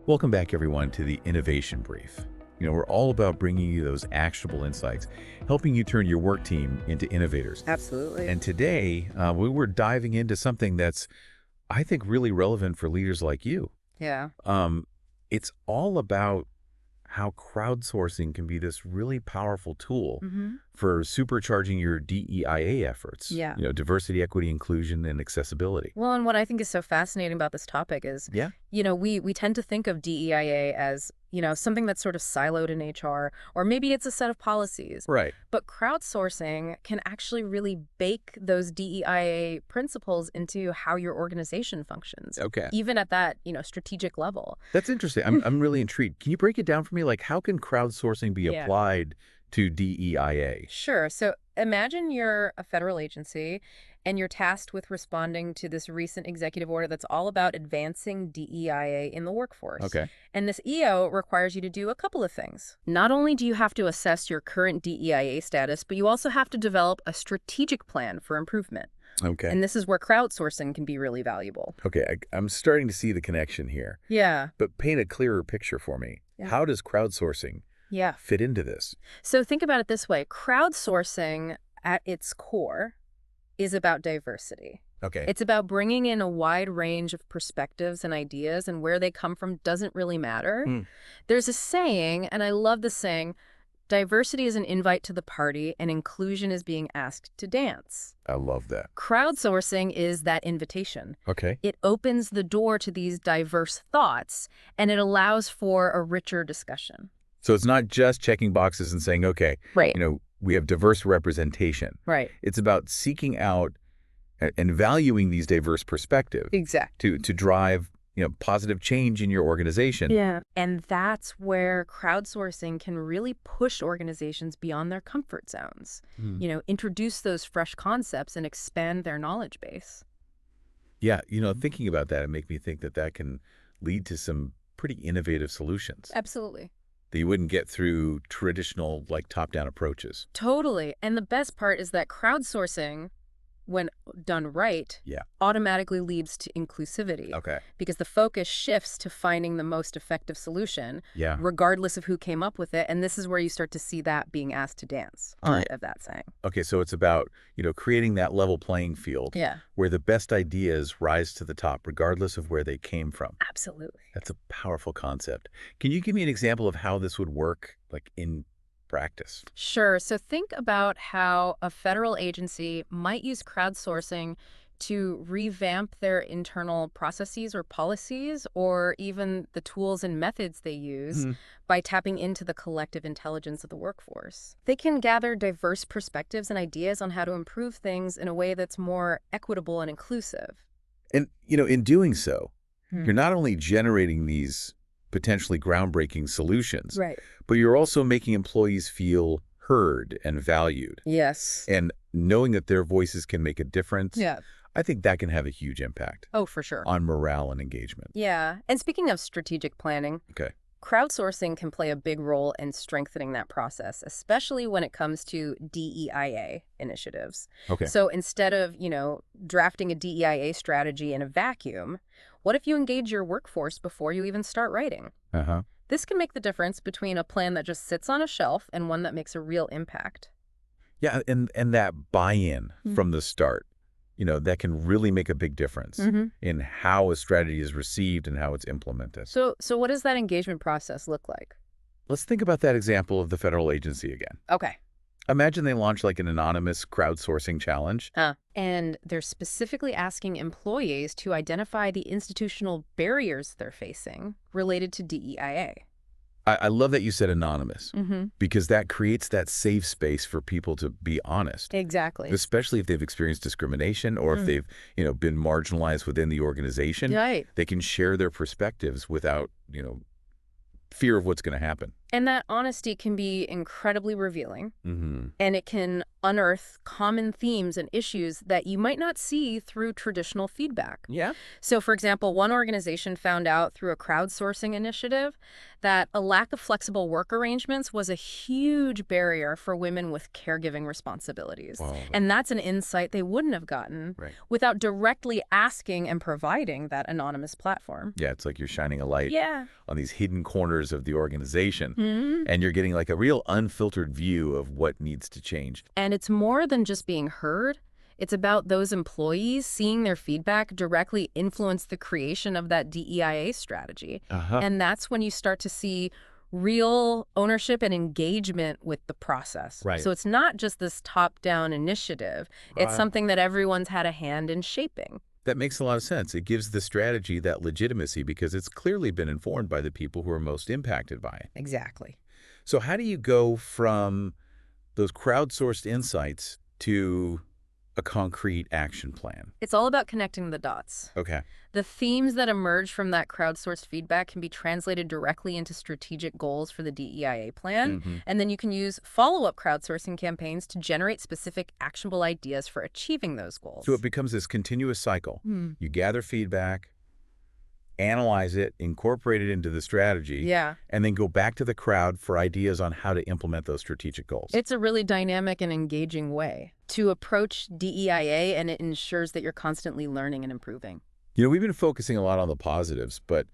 Welcome back, everyone, to the Innovation Brief. We're all about bringing you those actionable insights, helping you turn your work team into innovators. Absolutely. And today, we were diving into something that's, I think, really relevant for leaders like you. Yeah. It's all about how crowdsourcing can be this really powerful tool for supercharging your DEIA efforts. Yeah. Diversity, equity, inclusion, and accessibility. Well, and what I think is so fascinating about this topic is, Yeah. we tend to think of DEIA as, something that's sort of siloed in HR, or maybe it's a set of policies. Right. But crowdsourcing can actually really bake those DEIA principles into how your organization functions. Okay. Even at that, strategic level. That's interesting. I'm really intrigued. Can you break it down for me? Like, how can crowdsourcing be Yeah. applied to DEIA? Sure. So imagine you're a federal agency and you're tasked with responding to this recent executive order that's all about advancing DEIA in the workforce. Okay. And this EO requires you to do a couple of things. Not only do you have to assess your current DEIA status, but you also have to develop a strategic plan for improvement. Okay. And this is where crowdsourcing can be really valuable. Okay, I'm starting to see the connection here. Yeah. But paint a clearer picture for me. Yeah. How does crowdsourcing Yeah. fit into this? So think about it this way. Crowdsourcing at its core is about diversity. Okay. It's about bringing in a wide range of perspectives and ideas, and where they come from doesn't really matter. There's a saying, and I love the saying, diversity is an invite to the party and inclusion is being asked to dance. I love that. Crowdsourcing is that invitation. Okay. It opens the door to these diverse thoughts, and it allows for a richer discussion. So it's not just checking boxes and saying, okay, Right. We have diverse representation. Right. It's about seeking out and valuing these diverse perspectives Exactly. to drive, positive change in your organization. Yeah. And that's where crowdsourcing can really push organizations beyond their comfort zones. Introduce those fresh concepts and expand their knowledge base. Yeah, thinking about that, it makes me think that can lead to some pretty innovative solutions Absolutely. that you wouldn't get through traditional, top-down approaches. Totally. And the best part is that crowdsourcing, when done right, Yeah. automatically leads to inclusivity. Okay. Because the focus shifts to finding the most effective solution, Yeah. regardless of who came up with it. And this is where you start to see that being asked to dance, part of that saying. Okay, so it's about, creating that level playing field Yeah, where the best ideas rise to the top regardless of where they came from. absolutely. That's a powerful concept. Can you give me an example of how this would work, in practice? Sure. So think about how a federal agency might use crowdsourcing to revamp their internal processes or policies, or even the tools and methods they use by tapping into the collective intelligence of the workforce. They can gather diverse perspectives and ideas on how to improve things in a way that's more equitable and inclusive. And, in doing so, you're not only generating these potentially groundbreaking solutions, Right. but you're also making employees feel heard and valued. Yes. And knowing that their voices can make a difference, Yeah. I think that can have a huge impact Oh, for sure. on morale and engagement. Yeah. And speaking of strategic planning, Okay. crowdsourcing can play a big role in strengthening that process, especially when it comes to DEIA initiatives. Okay. So instead of, drafting a DEIA strategy in a vacuum, what if you engage your workforce before you even start writing? Uh-huh. This can make the difference between a plan that just sits on a shelf and one that makes a real impact. Yeah, and that buy-in from the start, that can really make a big difference in how a strategy is received and how it's implemented. So what does that engagement process look like? Let's think about that example of the federal agency again. Okay. Imagine they launch an anonymous crowdsourcing challenge. And they're specifically asking employees to identify the institutional barriers they're facing related to DEIA. I love that you said anonymous because that creates that safe space for people to be honest. Exactly. Especially if they've experienced discrimination or if they've, been marginalized within the organization. Right. They can share their perspectives without, fear of what's going to happen. And that honesty can be incredibly revealing, Mm-hmm. and it can unearth common themes and issues that you might not see through traditional feedback. Yeah. So, for example, one organization found out through a crowdsourcing initiative that a lack of flexible work arrangements was a huge barrier for women with caregiving responsibilities. Wow. And that's an insight they wouldn't have gotten Right. without directly asking and providing that anonymous platform. Yeah, it's like you're shining a light Yeah. on these hidden corners of the organization, Mhm. and you're getting like a real unfiltered view of what needs to change. And it's more than just being heard. It's about those employees seeing their feedback directly influence the creation of that DEIA strategy. Uh-huh. And that's when you start to see real ownership and engagement with the process. Right. So it's not just this top-down initiative. It's Right. something that everyone's had a hand in shaping. That makes a lot of sense. It gives the strategy that legitimacy because it's clearly been informed by the people who are most impacted by it. Exactly. So how do you go from those crowdsourced insights to a concrete action plan? It's all about connecting the dots. Okay. The themes that emerge from that crowdsourced feedback can be translated directly into strategic goals for the DEIA plan, Mm-hmm. and then you can use follow-up crowdsourcing campaigns to generate specific actionable ideas for achieving those goals. So it becomes this continuous cycle. Hmm. You gather feedback, analyze it, incorporate it into the strategy, Yeah. and then go back to the crowd for ideas on how to implement those strategic goals. It's a really dynamic and engaging way to approach DEIA, and it ensures that you're constantly learning and improving. You know, we've been focusing a lot on the positives, but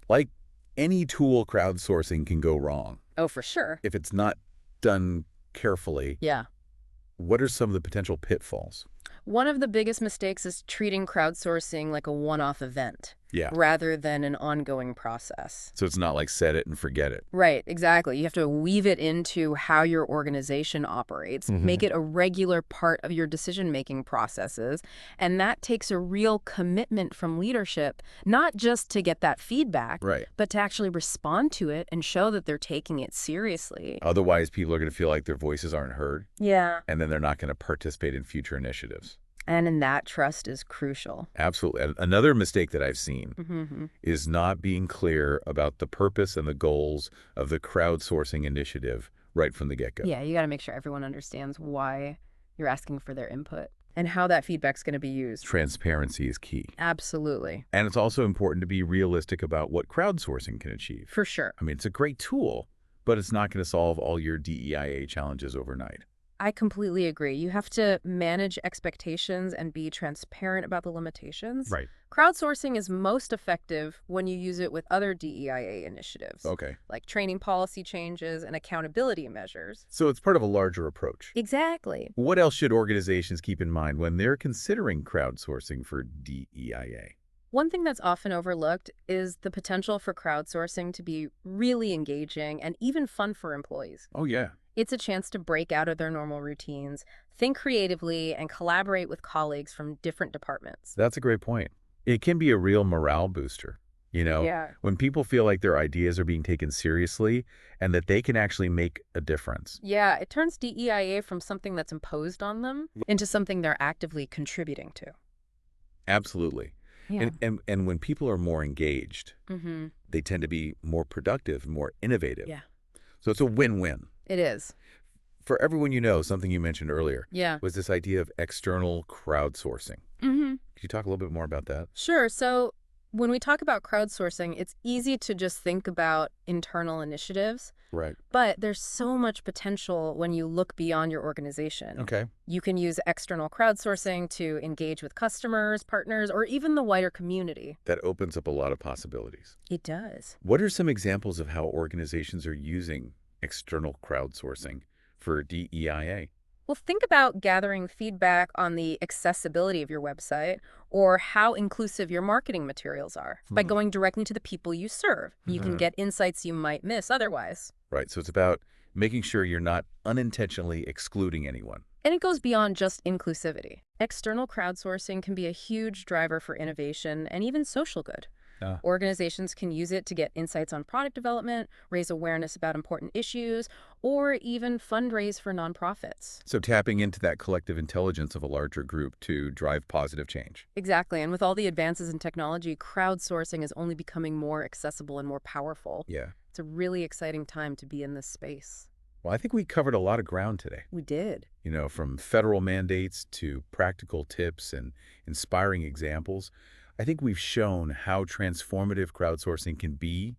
like any tool, crowdsourcing can go wrong. Oh, for sure. If it's not done carefully, Yeah. what are some of the potential pitfalls? One of the biggest mistakes is treating crowdsourcing like a one-off event Yeah. rather than an ongoing process. So it's not like set it and forget it. Right, exactly. You have to weave it into how your organization operates, make it a regular part of your decision-making processes, and that takes a real commitment from leadership, not just to get that feedback, Right. but to actually respond to it and show that they're taking it seriously. Otherwise, people are going to feel like their voices aren't heard, Yeah. and then they're not going to participate in future initiatives. And in that, trust is crucial. Absolutely. And another mistake that I've seen Mm-hmm. is not being clear about the purpose and the goals of the crowdsourcing initiative right from the get-go. Yeah, you got to make sure everyone understands why you're asking for their input and how that feedback's going to be used. Transparency is key. Absolutely. And it's also important to be realistic about what crowdsourcing can achieve. For sure. I mean, it's a great tool, but it's not going to solve all your DEIA challenges overnight. I completely agree. You have to manage expectations and be transparent about the limitations. Right. Crowdsourcing is most effective when you use it with other DEIA initiatives, Okay. like training policy changes and accountability measures. So it's part of a larger approach. Exactly. What else should organizations keep in mind when they're considering crowdsourcing for DEIA? One thing that's often overlooked is the potential for crowdsourcing to be really engaging and even fun for employees. Oh, yeah. It's a chance to break out of their normal routines, think creatively, and collaborate with colleagues from different departments. That's a great point. It can be a real morale booster. You know, Yeah. when people feel like their ideas are being taken seriously and that they can actually make a difference. Yeah, it turns DEIA from something that's imposed on them into something they're actively contributing to. Absolutely. Yeah. And when people are more engaged, Mm-hmm. they tend to be more productive, more innovative. Yeah. So it's a win-win. It is. For everyone you know, something you mentioned earlier Yeah. was this idea of external crowdsourcing. Mm-hmm. Could you talk a little bit more about that? Sure. So when we talk about crowdsourcing, it's easy to just think about internal initiatives, Right. but there's so much potential when you look beyond your organization. Okay. You can use external crowdsourcing to engage with customers, partners, or even the wider community. That opens up a lot of possibilities. It does. What are some examples of how organizations are using external crowdsourcing for DEIA? Well, think about gathering feedback on the accessibility of your website or how inclusive your marketing materials are by going directly to the people you serve. You can get insights you might miss otherwise. Right. So it's about making sure you're not unintentionally excluding anyone. And it goes beyond just inclusivity. External crowdsourcing can be a huge driver for innovation and even social good. Organizations can use it to get insights on product development, raise awareness about important issues, or even fundraise for nonprofits. So tapping into that collective intelligence of a larger group to drive positive change. Exactly. And with all the advances in technology, crowdsourcing is only becoming more accessible and more powerful. Yeah. It's a really exciting time to be in this space. Well, I think we covered a lot of ground today. We did. From federal mandates to practical tips and inspiring examples. I think we've shown how transformative crowdsourcing can be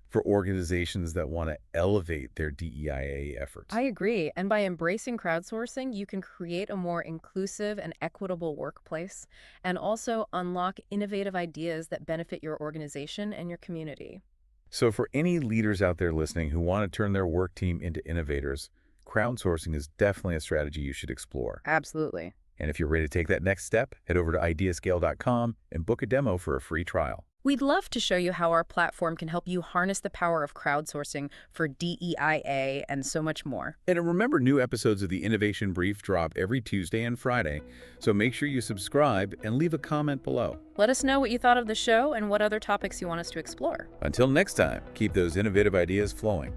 for organizations that want to elevate their DEIA efforts. I agree. And by embracing crowdsourcing, you can create a more inclusive and equitable workplace and also unlock innovative ideas that benefit your organization and your community. So for any leaders out there listening who want to turn their work team into innovators, crowdsourcing is definitely a strategy you should explore. Absolutely. And if you're ready to take that next step, head over to IdeaScale.com and book a demo for a free trial. We'd love to show you how our platform can help you harness the power of crowdsourcing for DEIA and so much more. And remember, new episodes of the Innovation Brief drop every Tuesday and Friday, so make sure you subscribe and leave a comment below. Let us know what you thought of the show and what other topics you want us to explore. Until next time, keep those innovative ideas flowing.